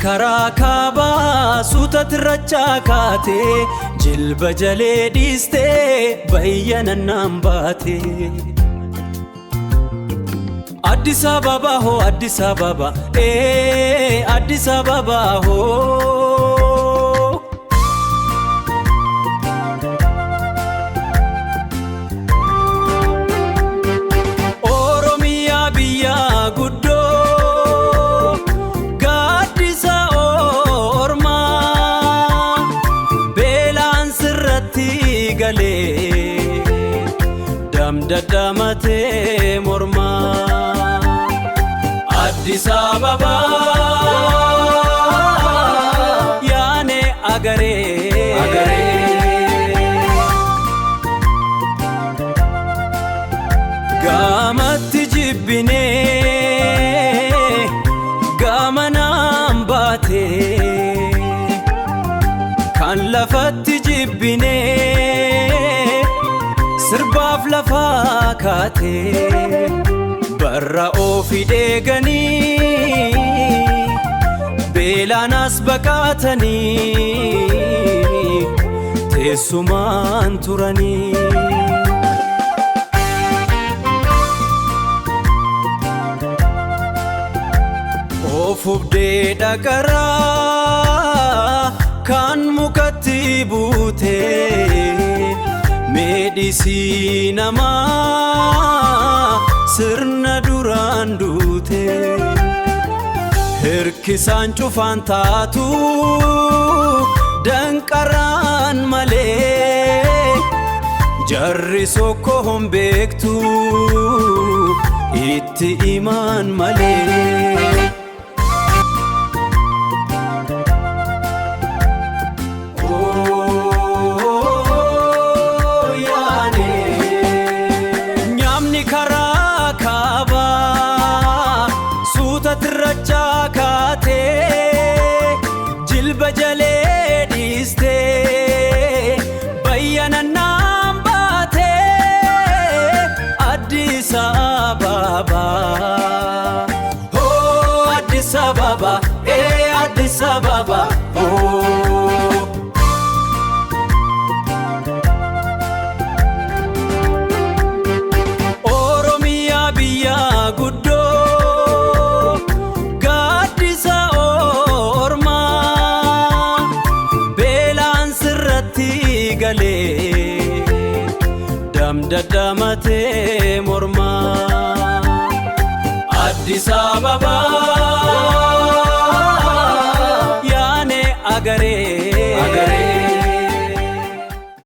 karakaba suutatirrachaakate jilba jalee dhiiste bayyanannaan baate Addis Ababa ho Addis Ababa Addis Ababa ho Damdadamate morma Addis Ababa yaane agare Gamatti jibbine gamanaan baate kan lafatti jibbine Sirbaaf lafaa kaate barra ofii deeganii beelaanas baqaatanii teessumaan turanii Ofubdee dhaqaraa kan mukatti buute Medisinama sirna duraan duute hirkisaan cufaan taatu danqaraan malee jarri sokko hin beektu itti imaan malee Tirrachaakate jilba jalee dhiiste bayyanannaan baate Addis Ababa oh Addis Ababa Addis Ababa oh Oromiyaa biyya guddoo Damdadamate morma Addis Ababa yaane agare